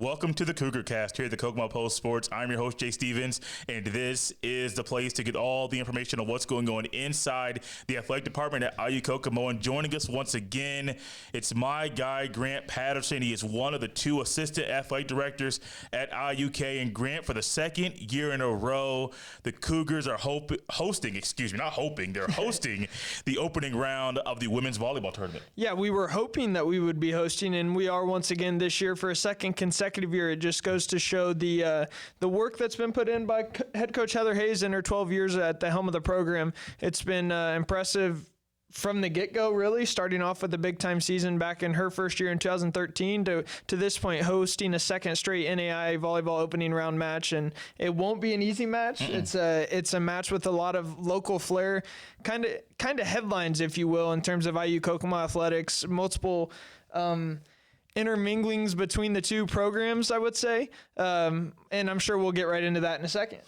Welcome to the Cougar Cast here at the Kokomo Post Sports. I'm your host, Jay Stevens, and this is the place to get all the information on what's going on inside the athletic department at IU Kokomo. And joining us once again, it's my guy, Grant Patterson. He is one of the two assistant athletic directors at IUK. And Grant, for the second year in a row, the Cougars are hosting the opening round of the women's volleyball tournament. Yeah, we were hoping that we would be hosting, and we are once again this year for a second consecutive year. It just goes to show the work that's been put in by head coach Heather Hayes in her 12 years at the helm of the program. It's been impressive from the get-go, really, starting off with a big-time season back in her first year in 2013 to this point, hosting a second straight NAIA volleyball opening round match. And it won't be an easy match. It's a match with a lot of local flair, kind of headlines, if you will, in terms of IU Kokomo athletics, multiple interminglings between the two programs, I would say. And I'm sure we'll get right into that in a second.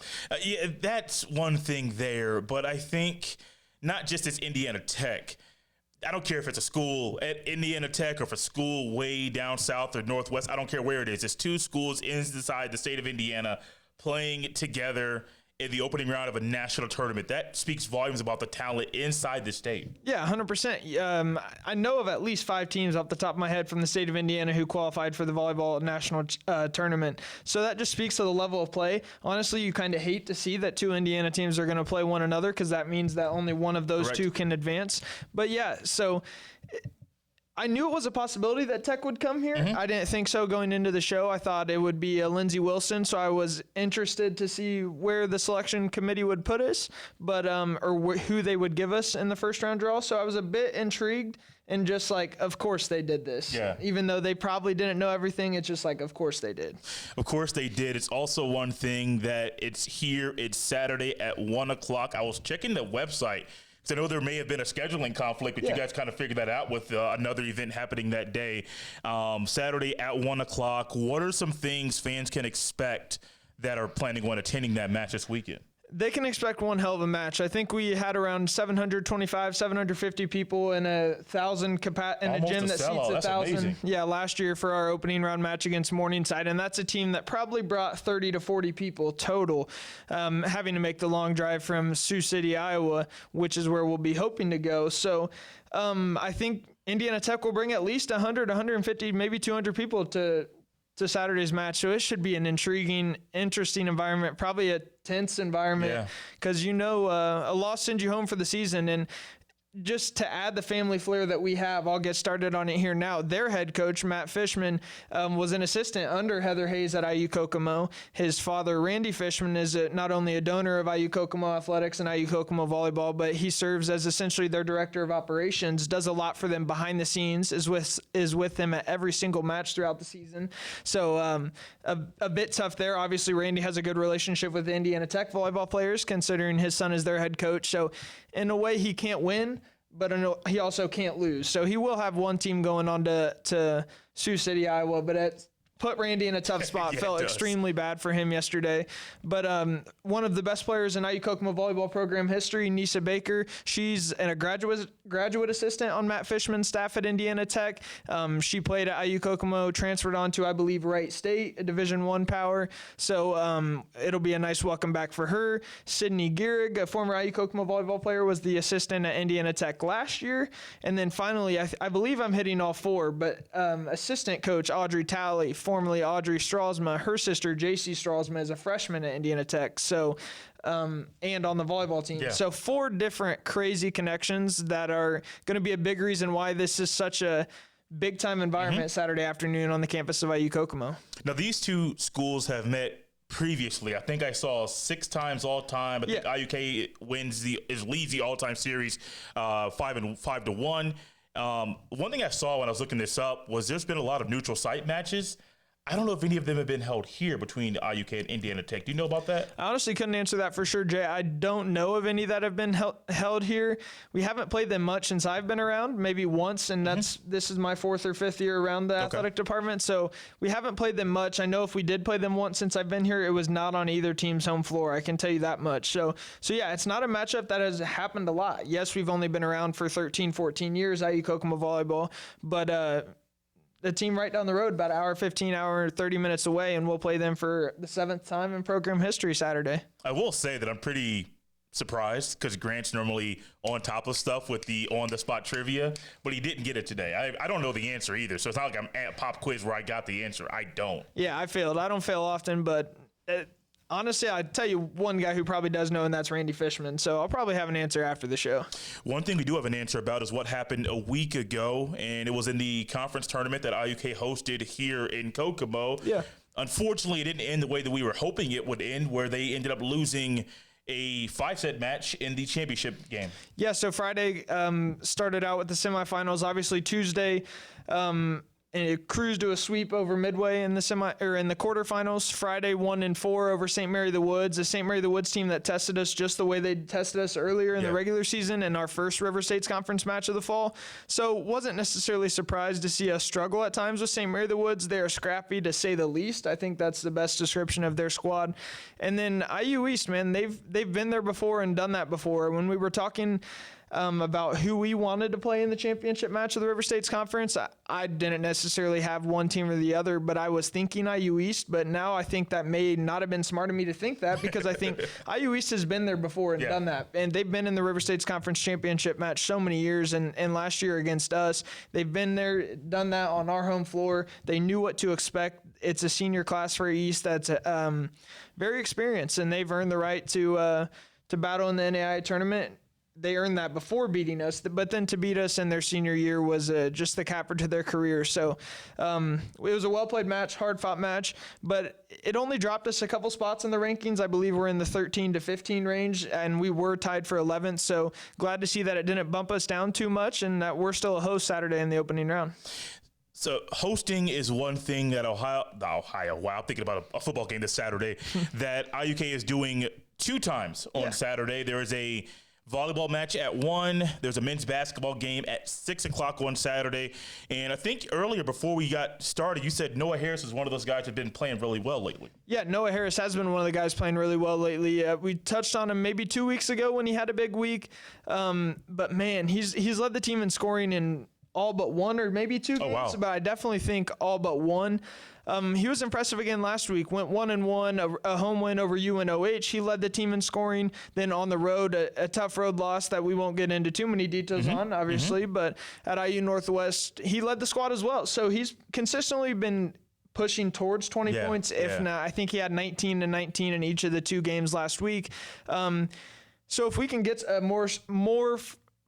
Yeah, that's one thing there. But I think not just as Indiana Tech, I don't care if it's a school at Indiana Tech or if a school way down south or northwest. I don't care where it is. It's two schools inside the state of Indiana playing together in the opening round of a national tournament. That speaks volumes about the talent inside the state. Yeah, 100%. I know of at least 5 teams off the top of my head from the state of Indiana who qualified for the volleyball national tournament. So that just speaks to the level of play. Honestly, you kind of hate to see that 2 Indiana teams are going to play one another because that means that only one of those two can advance. But yeah, so I knew it was a possibility that Tech would come here. I didn't think so going into the show. I thought it would be Lindsey Wilson, so I was interested to see where the selection committee would put us, but who they would give us in the first round draw. So I was a bit intrigued and just like, of course they did this. Yeah. Even though they probably didn't know everything, it's just like, of course they did. Of course they did. It's also one thing that it's here. It's Saturday at 1 o'clock. I was checking the website. I know there may have been a scheduling conflict, but you guys kind of figured that out with another event happening that day. Saturday at 1 o'clock. What are some things fans can expect that are planning on attending that match this weekend? They can expect one hell of a match. I think we had around 725, 750 people in a 1,000 in a gym that seats 1,000. Yeah, last year for our opening round match against Morningside, and that's a team that probably brought 30 to 40 people total, having to make the long drive from Sioux City, Iowa, which is where we'll be hoping to go. So I think Indiana Tech will bring at least 100, 150, maybe 200 people to Saturday's match. So it should be an intriguing, interesting environment, probably a tense environment because, a loss sends you home for the season. And just to add the family flair that we have, I'll get started on it here now. Their head coach, Matt Fishman, was an assistant under Heather Hayes at IU Kokomo. His father, Randy Fishman, is not only a donor of IU Kokomo athletics and IU Kokomo volleyball, but he serves as essentially their director of operations, does a lot for them behind the scenes, is with them at every single match throughout the season. So a bit tough there. Obviously, Randy has a good relationship with the Indiana Tech volleyball players, considering his son is their head coach. So in a way, he can't win, but he also can't lose. So he will have one team going on to Sioux City, Iowa, but put Randy in a tough spot. Felt extremely bad for him yesterday. But one of the best players in IU Kokomo volleyball program history, Nisa Baker, she's a graduate assistant on Matt Fishman's staff at Indiana Tech. She played at IU Kokomo, transferred on to, I believe, Wright State, a Division I power. So it'll be a nice welcome back for her. Sydney Gehrig, a former IU Kokomo volleyball player, was the assistant at Indiana Tech last year. And then finally, I believe I'm hitting all 4, but assistant coach Audrey Talley, formerly Audrey Strasma, her sister JC Strasma is a freshman at Indiana Tech. So, and on the volleyball team. Yeah. So 4 different crazy connections that are going to be a big reason why this is such a big time environment Saturday afternoon on the campus of IU Kokomo. Now these two schools have met previously. I think I saw 6 times all time. I think IUK leads the all time series 5-1. One thing I saw when I was looking this up was there's been a lot of neutral site matches. I don't know if any of them have been held here between IUK and Indiana Tech. Do you know about that? I honestly couldn't answer that for sure, Jay. I don't know of any that have been held here. We haven't played them much since I've been around, maybe once, and this is my 4th or 5th year around the athletic department, so we haven't played them much. I know if we did play them once since I've been here, it was not on either team's home floor. I can tell you that much. So yeah, it's not a matchup that has happened a lot. Yes, we've only been around for 13, 14 years, IU Kokomo volleyball, but a team right down the road, about an hour 15, hour 30 minutes away, and we'll play them for the 7th time in program history Saturday. I will say that I'm pretty surprised because Grant's normally on top of stuff with the on-the-spot trivia, but he didn't get it today. I don't know the answer either, so it's not like I'm at pop quiz where I got the answer. I don't. Yeah, I failed. I don't fail often, but honestly, I'd tell you one guy who probably does know, and that's Randy Fishman, so I'll probably have an answer after the show. One thing we do have an answer about is what happened a week ago, and it was in the conference tournament that IUK hosted here in Kokomo. Yeah. Unfortunately, it didn't end the way that we were hoping it would end, where they ended up losing a 5-set match in the championship game. Yeah, so Friday started out with the semifinals. Obviously Tuesday, and it cruised to a sweep over Midway in the quarterfinals. Friday 1-4 over St. Mary the Woods, a St. Mary the Woods team that tested us just the way they tested us earlier in the regular season in our first River States Conference match of the fall. So wasn't necessarily surprised to see us struggle at times with St. Mary the Woods. They are scrappy, to say the least. I think that's the best description of their squad. And then IU East, man, they've been there before and done that before. When we were talking about who we wanted to play in the championship match of the River States Conference, I didn't necessarily have one team or the other, but I was thinking IU East. But now I think that may not have been smart of me to think that, because I think IU East has been there before and done that. And they've been in the River States Conference championship match so many years, and last year against us, they've been there, done that on our home floor. They knew what to expect. It's a senior class for East that's very experienced, and they've earned the right to battle in the NAIA tournament. They earned that before beating us, but then to beat us in their senior year was just the capper to their career. So it was a well-played match, hard-fought match, but it only dropped us a couple spots in the rankings. I believe we're in the 13 to 15 range, and we were tied for 11th. So glad to see that it didn't bump us down too much, and that we're still a host Saturday in the opening round. So hosting is one thing that Ohio, I'm thinking about a football game this Saturday, that IUK is doing 2 times on Saturday. There is a volleyball match at 1. There's a men's basketball game at 6 o'clock on Saturday. And I think earlier, before we got started, you said Noah Harris is one of those guys who've been playing really well lately. Yeah, Noah Harris has been one of the guys playing really well lately. We touched on him maybe 2 weeks ago when he had a big week. But man, he's led the team in scoring in all but 1 or maybe 2 games, but I definitely think all but 1. He was impressive again last week, went 1-1, a home win over UNOH. He led the team in scoring. Then on the road, a tough road loss that we won't get into too many details on, obviously, but at IU Northwest, he led the squad as well. So he's consistently been pushing towards 20 points, if not. I think he had 19 and 19 in each of the 2 games last week. So if we can get a more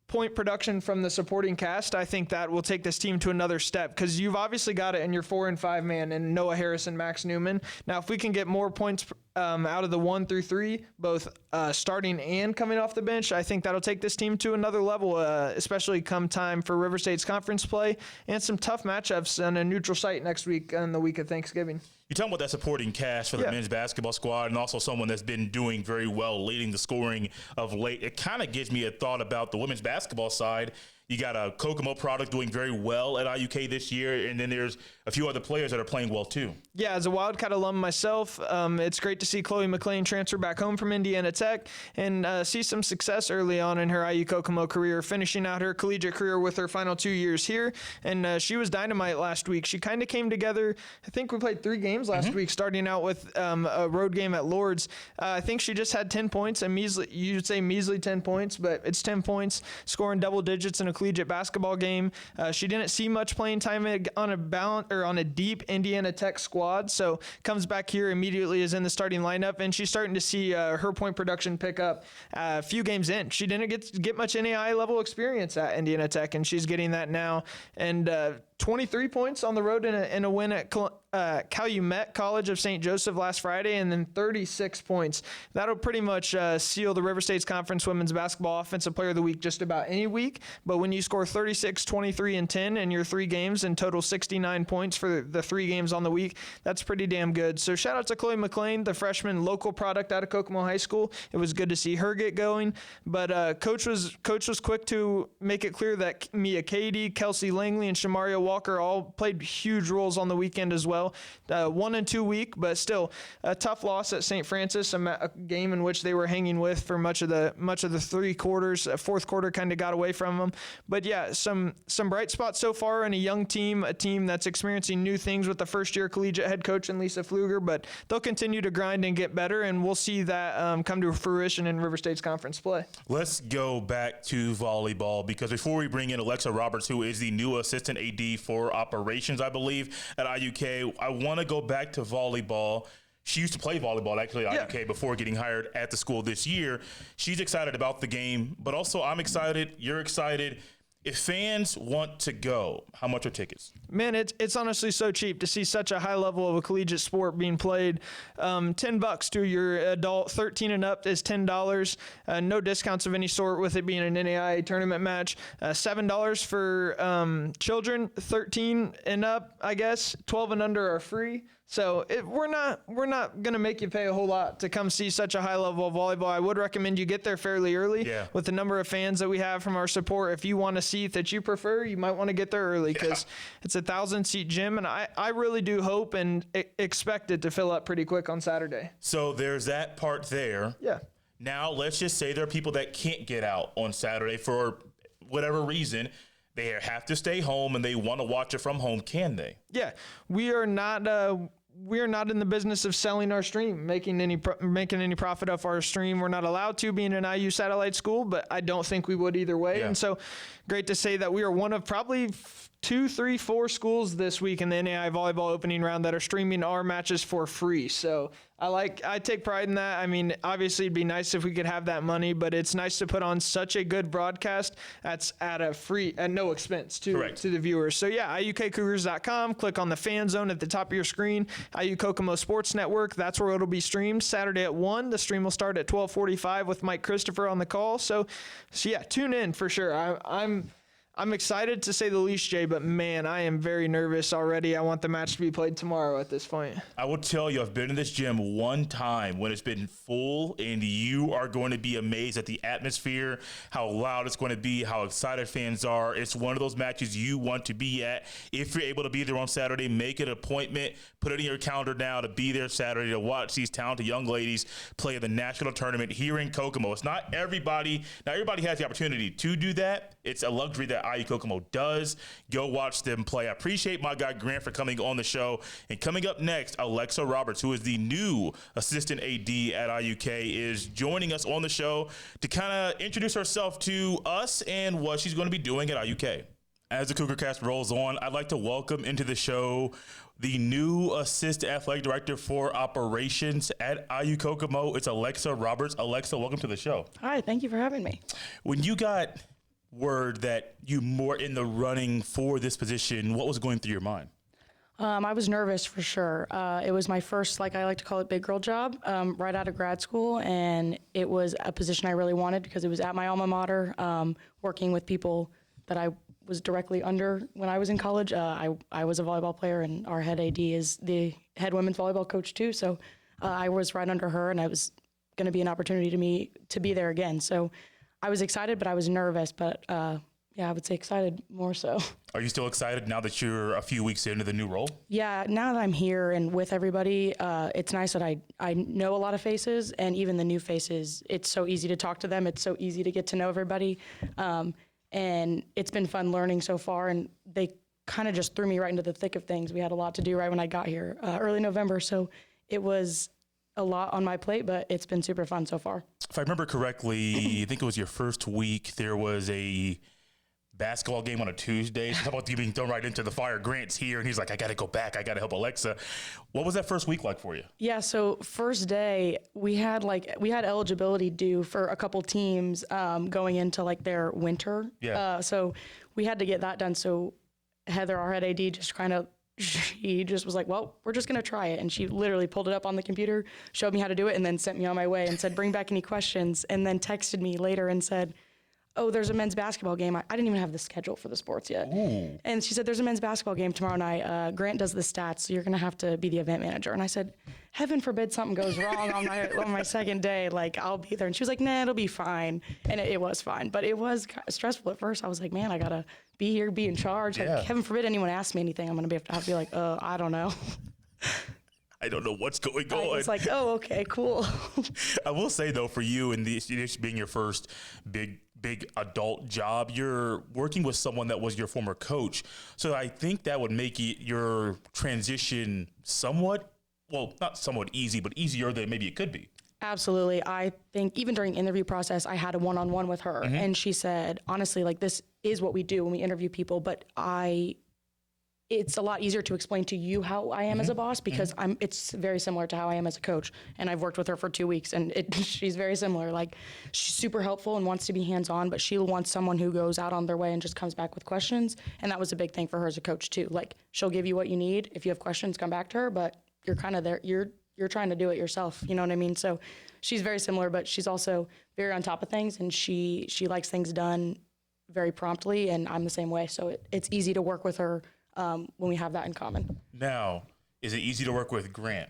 point production from the supporting cast, I think that will take this team to another step, because you've obviously got it in your 4 and 5 man and Noah Harris and Max Newman. Now, if we can get more points out of the 1 through 3, both starting and coming off the bench, I think that'll take this team to another level, especially come time for River State's conference play and some tough matchups on a neutral site next week on the week of Thanksgiving. You're talking about that supporting cast for the men's basketball squad, and also someone that's been doing very well, leading the scoring of late. It kind of gives me a thought about the women's basketball side. You got a Kokomo product doing very well at IUK this year, and then there's a few other players that are playing well too. Yeah, as a Wildcat alum myself, it's great to see Chloe McLean transfer back home from Indiana Tech and see some success early on in her IU Kokomo career, finishing out her collegiate career with her final 2 years here. And she was dynamite last week. She kind of came together. I think we played 3 games last week, starting out with a road game at Lourdes. I think she just had 10 points, a measly, you'd say measly 10 points, but it's 10 points, scoring double digits in a collegiate basketball game. She didn't see much playing time on a deep Indiana Tech squad, so comes back here immediately, is in the starting lineup, and she's starting to see her point production pick up a few games in. She didn't get much NAIA level experience at Indiana Tech, and she's getting that now. And 23 points on the road in a win at Calumet College of St. Joseph last Friday, and then 36 points. That'll pretty much seal the River States Conference Women's Basketball Offensive Player of the Week just about any week. But when you score 36, 23, and 10 in your 3 games and total 69 points for the 3 games on the week, that's pretty damn good. So shout out to Chloe McLean, the freshman local product out of Kokomo High School. It was good to see her get going. But coach was quick to make it clear that Mia Cady, Kelsey Langley, and Shamaria Walker all played huge roles on the weekend as well. well. 1-2 week, but still a tough loss at St. Francis, a game in which they were hanging with for much of the 3 quarters. Fourth quarter kind of got away from them. But yeah, some bright spots so far in a young team, a team that's experiencing new things with the first-year collegiate head coach and Lisa Pfluger, but they'll continue to grind and get better, and we'll see that come to fruition in River State's conference play. Let's go back to volleyball, because before we bring in Alexa Roberts, who is the new assistant AD for operations, I believe, at IUK, I want to go back to volleyball. She used to play volleyball, actually, at IUK before getting hired at the school this year. She's excited about the game, but also I'm excited. You're excited. If fans want to go, how much are tickets? Man, it's honestly so cheap to see such a high level of a collegiate sport being played. $10 to your adult, 13 and up is $10. No discounts of any sort with it being an NAIA tournament match. $7 for children, 13 and up, I guess. 12 and under are free. So we're not going to make you pay a whole lot to come see such a high level of volleyball. I would recommend you get there fairly early with the number of fans that we have from our support. If you want a seat that you prefer, you might want to get there early because it's a 1,000-seat gym, and I really do hope and expect it to fill up pretty quick on Saturday. So there's that part there. Yeah. Now let's just say there are people that can't get out on Saturday for whatever reason. They have to stay home and they want to watch it from home. Can they? Yeah, we are not in the business of selling our stream, making any profit off our stream. We're not allowed to, being an IU satellite school, but I don't think we would either way. Yeah. And so great to say that we are one of probably 2, 3, 4 schools this week in the NAIA volleyball opening round that are streaming our matches for free. So I take pride in that. I mean, obviously it'd be nice if we could have that money, but it's nice to put on such a good broadcast that's at no expense to the viewers. So yeah, IUKCougars.com, click on the fan zone at the top of your screen, IU Kokomo Sports Network, that's where it'll be streamed. Saturday at 1, the stream will start at 12:45 with Mike Christopher on the call. So yeah, tune in for sure. I'm excited to say the least, Jay, but man, I am very nervous already. I want the match to be played tomorrow at this point. I will tell you, I've been in this gym one time when it's been full, and you are going to be amazed at the atmosphere, how loud it's going to be, how excited fans are. It's one of those matches you want to be at. If you're able to be there on Saturday, make an appointment, put it in your calendar now to be there Saturday to watch these talented young ladies play the national tournament here in Kokomo. It's not everybody has the opportunity to do that. It's a luxury that IU Kokomo does. Go watch them play. I appreciate my guy Grant for coming on the show. And coming up next, Alexa Roberts, who is the new assistant AD at IUK, is joining us on the show to kind of introduce herself to us and what she's going to be doing at IUK. As the Cougar Cast rolls on, I'd like to welcome into the show the new assistant athletic director for operations at IU Kokomo. It's Alexa Roberts. Alexa, welcome to the show. Hi, thank you for having me. When you got word that you were in the running for this position, what was going through your mind? I was nervous for sure. It was my first, like I like to call it, big girl job right out of grad school, and it was a position I really wanted because it was at my alma mater, working with people that I was directly under when I was in college. I was a volleyball player, and our head AD is the head women's volleyball coach too, so I was right under her, and I was going to be an opportunity to be there again. So I was excited, but I was nervous, but I would say excited more so. Are you still excited now that you're a few weeks into the new role? Yeah, now that I'm here and with everybody, it's nice that I know a lot of faces, and even the new faces, it's so easy to talk to them. It's so easy to get to know everybody. And it's been fun learning so far, and they kind of just threw me right into the thick of things. We had a lot to do right when I got here, early November, so it was a lot on my plate, but it's been super fun so far. If I remember correctly, I think it was your first week, there was a basketball game on a Tuesday. How about you being thrown right into the fire? Grant's here, and he's like, I got to go back. I got to help Alexa. What was that first week like for you? Yeah, so first day, we had eligibility due for a couple teams going into like their winter. Yeah. So we had to get that done. So Heather, our head AD, she just was like, well, we're just going to try it. And she literally pulled it up on the computer, showed me how to do it, and then sent me on my way and said, bring back any questions. And then texted me later and said, oh, there's a men's basketball game. I didn't even have the schedule for the sports yet. Ooh. And she said, there's a men's basketball game tomorrow night. Grant does the stats, so you're going to have to be the event manager. And I said, heaven forbid something goes wrong on my second day. Like, I'll be there. And she was like, nah, it'll be fine. And it was fine. But it was kind of stressful at first. I was like, man, I got to be here, be in charge. Like, heaven forbid anyone asks me anything. I'm going to have to be like, I don't know. I don't know what's going on. It's like, oh, okay, cool. I will say though, for you and this being your first big adult job, you're working with someone that was your former coach. So I think that would make your transition somewhat, well, not somewhat easy, but easier than maybe it could be. Absolutely. I think even during the interview process, I had a one-on-one with her, and she said, honestly, like, this is what we do when we interview people, but it's a lot easier to explain to you how I am as a boss, because it's very similar to how I am as a coach. And I've worked with her for 2 weeks, and she's very similar. Like, she's super helpful and wants to be hands-on, but she wants someone who goes out on their way and just comes back with questions. And that was a big thing for her as a coach too. Like, she'll give you what you need. If you have questions, come back to her, but you're kind of there. You're trying to do it yourself. You know what I mean? So she's very similar, but she's also very on top of things, and she likes things done very promptly, and I'm the same way. So it's easy to work with her when we have that in common. Now, is it easy to work with Grant?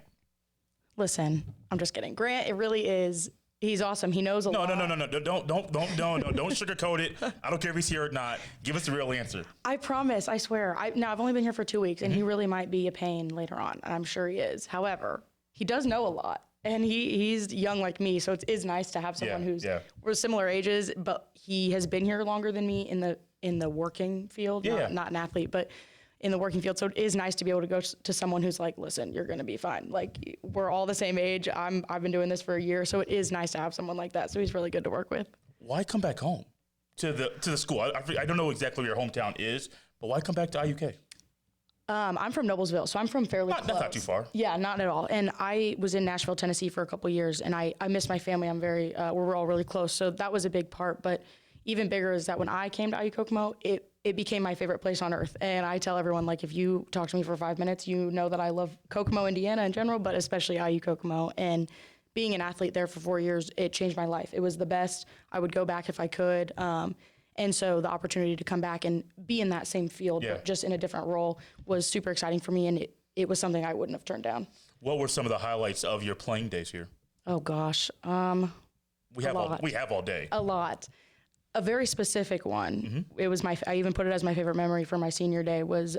Listen, I'm just kidding. Grant, it really is. He's awesome. He knows a lot. No. Don't sugarcoat it. I don't care if he's here or not. Give us the real answer. I promise. I swear. I've only been here for 2 weeks, and he really might be a pain later on. I'm sure he is. However, he does know a lot, and he's young like me, so it is nice to have someone we're similar ages, but he has been here longer than me in the working field. Not an athlete, but in the working field. So it is nice to be able to go to someone who's like, listen, you're going to be fine. Like, we're all the same age. I've been doing this for a year. So it is nice to have someone like that. So he's really good to work with. Why come back home to the school? I don't know exactly where your hometown is, but why come back to IUK? I'm from Noblesville, so I'm from fairly close. That's not too far. Yeah, not at all. And I was in Nashville, Tennessee for a couple of years, and I miss my family. We're all really close. So that was a big part. But even bigger is that when I came to IU Kokomo, it became my favorite place on earth. And I tell everyone, like, if you talk to me for 5 minutes, you know that I love Kokomo, Indiana in general, but especially IU Kokomo. And being an athlete there for 4 years, it changed my life. It was the best. I would go back if I could. And so the opportunity to come back and be in that same field, but just in a different role, was super exciting for me. And it was something I wouldn't have turned down. What were some of the highlights of your playing days here? Oh, gosh. We have all day. A lot. A very specific one. It was I even put it as my favorite memory for my senior day was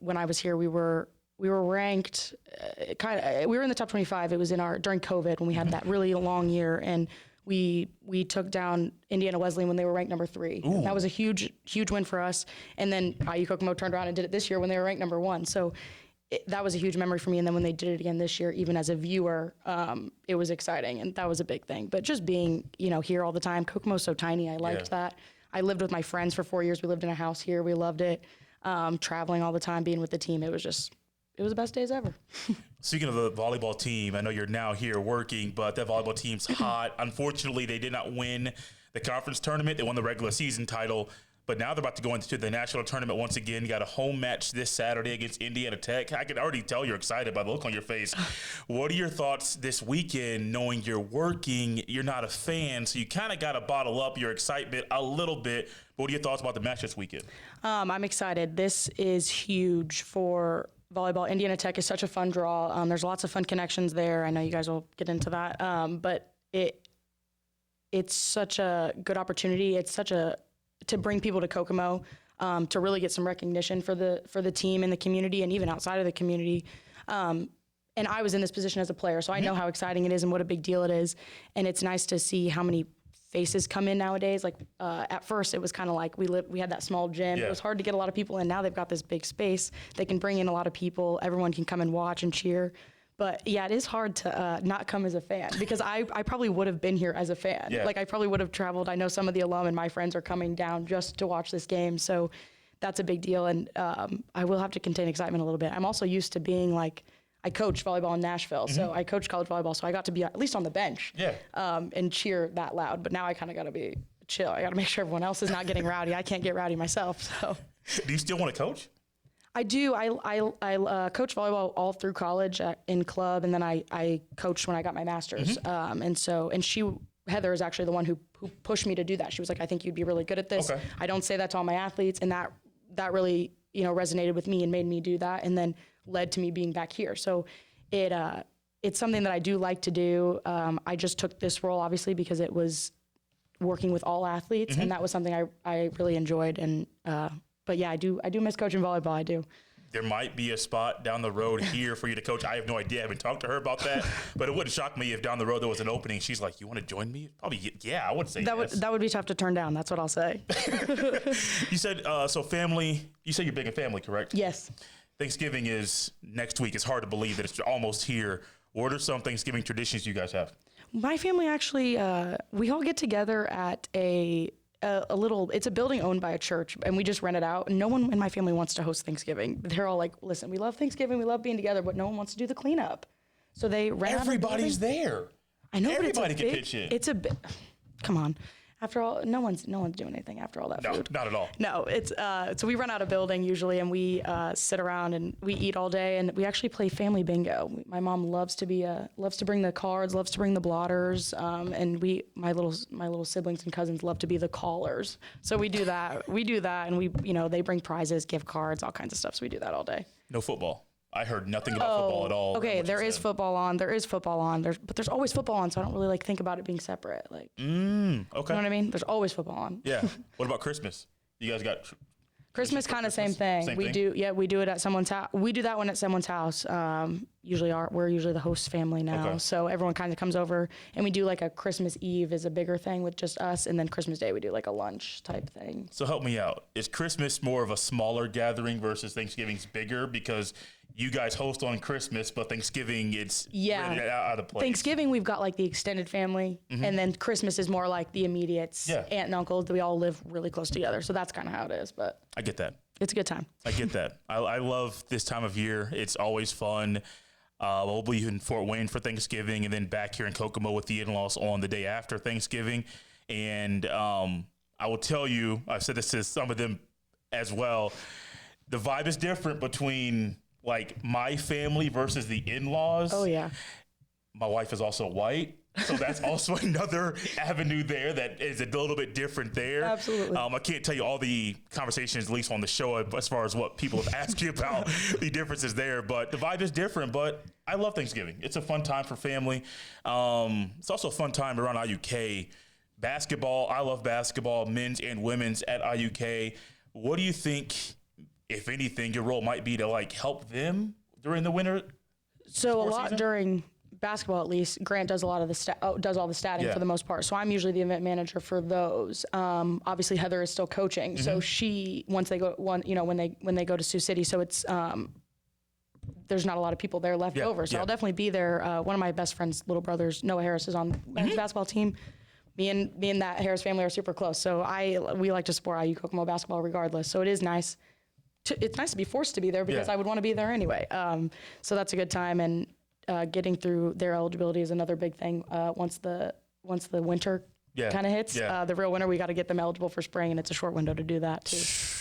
when I was here. We were ranked we were in the top 25. It was during COVID when we had that really long year, and we took down Indiana Wesleyan when they were ranked number 3. That was a huge win for us. And then IU Kokomo turned around and did it this year when they were ranked number 1. So that was a huge memory for me. And then when they did it again this year, even as a viewer, it was exciting, and that was a big thing. But just being, here all the time, Kokomo's so tiny. I liked that. I lived with my friends for 4 years. We lived in a house here. We loved it. Traveling all the time, being with the team. It was the best days ever. Speaking of the volleyball team, I know you're now here working, but that volleyball team's hot. Unfortunately, they did not win the conference tournament. They won the regular season title. But now they're about to go into the national tournament once again. You got a home match this Saturday against Indiana Tech. I can already tell you're excited by the look on your face. What are your thoughts this weekend, knowing you're working, you're not a fan, so you kind of got to bottle up your excitement a little bit. What are your thoughts about the match this weekend? I'm excited. This is huge for volleyball. Indiana Tech is such a fun draw. There's lots of fun connections there. I know you guys will get into that. But it's such a good opportunity. It's to bring people to Kokomo, to really get some recognition for the team in the community and even outside of the community. And I was in this position as a player, so I know how exciting it is and what a big deal it is. And it's nice to see how many faces come in nowadays. Like at first, it was kind of like we had that small gym. It was hard to get a lot of people in. Now they've got this big space. They can bring in a lot of people. Everyone can come and watch and cheer. But yeah, it is hard to not come as a fan, because I probably would have been here as a fan. Like, I probably would have traveled. I know some of the alum and my friends are coming down just to watch this game. So that's a big deal. And I will have to contain excitement a little bit. I'm also used to being I coached volleyball in Nashville. So I coached college volleyball. So I got to be at least on the bench and cheer that loud. But now I kind of got to be chill. I got to make sure everyone else is not getting rowdy. I can't get rowdy myself. So. Do you still want to coach? I do. I coached volleyball all through college in club, and then I coached when I got my master's. Heather is actually the one who pushed me to do that. She was like, I think you'd be really good at this. Okay. I don't say that to all my athletes, and that really resonated with me and made me do that, and then led to me being back here. So it's something that I do like to do. I just took this role obviously because it was working with all athletes, and that was something I really enjoyed. And but yeah, I do miss coaching volleyball. I do. there might be a spot down the road here for you to coach. I have no idea. I haven't talked to her about that, but it wouldn't shock me if down the road there was an opening. She's like, "You want to join me?" Probably, yeah. I would say that yes. That would be tough to turn down. That's what I'll say. You said so. Family. You said you're big in family, correct? Yes. Thanksgiving is next week. It's hard to believe that it's almost here. What are some Thanksgiving traditions you guys have? My family actually, we all get together at a little, it's a building owned by a church, and we just rent it out. And no one in my family wants to host Thanksgiving. They're all like, listen, we love Thanksgiving, we love being together, but no one wants to do the cleanup. So they rent Everybody's there. I know, Everybody but can pitch in. It's a bit, come on. After all, no one's doing anything after all that food. No, not at all. No, it's so we run out a building usually, and we sit around and we eat all day, and we actually play family bingo. My mom loves to bring the cards, loves to bring the blotters, and my little siblings and cousins love to be the callers. So we do that. And they bring prizes, gift cards, all kinds of stuff. So we do that all day. No football. I heard nothing about football at all. Okay, there is football on. But there's always football on, so I don't really think about it being separate. Like, okay. You know what I mean? There's always football on. Yeah. What about Christmas? You guys got Christmas, kind of same thing. We do it at someone's house. We do that one at someone's house. We're usually the host family now, Okay. so everyone kind of comes over, and we do like a Christmas Eve is a bigger thing with just us, and then Christmas Day we do like a lunch type thing. So help me out. Is Christmas more of a smaller gathering versus Thanksgiving's bigger because you guys host on Christmas, but Thanksgiving it's really out of place? Thanksgiving we've got like the extended family, and then Christmas is more like the immediates, aunt and uncles. We all live really close together, so that's kind of how it is. But I get that. It's a good time. I get that. I love this time of year. It's always fun. We'll be in Fort Wayne for Thanksgiving, and then back here in Kokomo with the in-laws on the day after Thanksgiving. And I will tell you, I've said this to some of them as well, the vibe is different between like my family versus the in-laws. Oh yeah. My wife is also white, so that's also another avenue there that is a little bit different there. Absolutely. I can't tell you all the conversations, at least on the show, as far as what people have asked you about the differences there, but the vibe is different. But I love Thanksgiving. It's a fun time for family. It's also a fun time around IUK. Basketball, I love basketball, men's and women's at IUK. What do you think, if anything, your role might be to like help them during the winter? So a lot season? during basketball, at least, Grant does a lot of the does all the statting for the most part. So I'm usually the event manager for those. Obviously Heather is still coaching, so she when they go to Sioux City, so it's there's not a lot of people there left over. So I'll definitely be there. One of my best friend's little brothers, Noah Harris, is on the men's basketball team. Me and that Harris family are super close. So we like to support IU Kokomo basketball regardless. So it is nice. It's nice to be forced to be there because I would want to be there anyway. So that's a good time, and getting through their eligibility is another big thing. Once the winter kind of hits, the real winter, we got to get them eligible for spring, and it's a short window to do that too.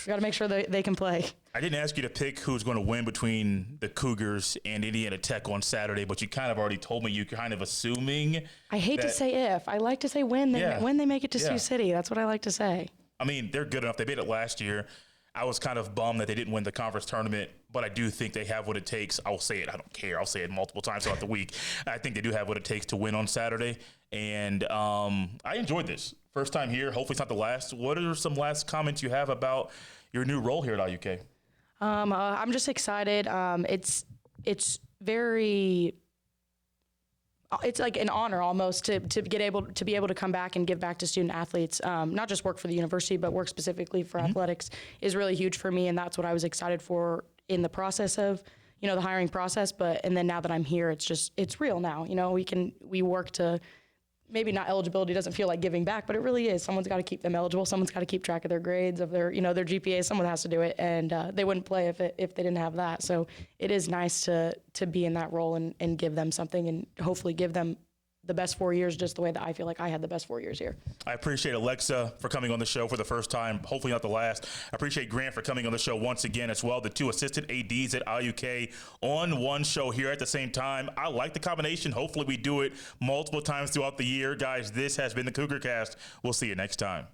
We got to make sure they can play. I didn't ask you to pick who's going to win between the Cougars and Indiana Tech on Saturday, but you kind of already told me you're kind of assuming. I hate to say if. I like to say when they make it to Sioux City. That's what I like to say. I mean, they're good enough. They made it last year. I was kind of bummed that they didn't win the conference tournament, but I do think they have what it takes. I'll say it. I don't care. I'll say it multiple times throughout the week. I think they do have what it takes to win on Saturday. And I enjoyed this. First time here. Hopefully it's not the last. What are some last comments you have about your new role here at IUK? I'm just excited. It's very... It's like an honor almost to be able to come back and give back to student athletes. Not just work for the university, but work specifically for athletics is really huge for me, and that's what I was excited for in the process of the hiring process. And then now that I'm here, it's real now. We work to, maybe not eligibility doesn't feel like giving back, but it really is. Someone's got to keep them eligible. Someone's got to keep track of their grades, of their their GPA. Someone has to do it, and they wouldn't play if they didn't have that. So it is nice to be in that role and give them something, and hopefully give them the best 4 years, just the way that I feel like I had the best 4 years here. I appreciate Alexa for coming on the show for the first time, hopefully not the last. I appreciate Grant for coming on the show once again as well, the two assistant ADs at IUK on one show here at the same time. I like the combination. Hopefully we do it multiple times throughout the year. Guys, this has been the Cougar Cast. We'll see you next time.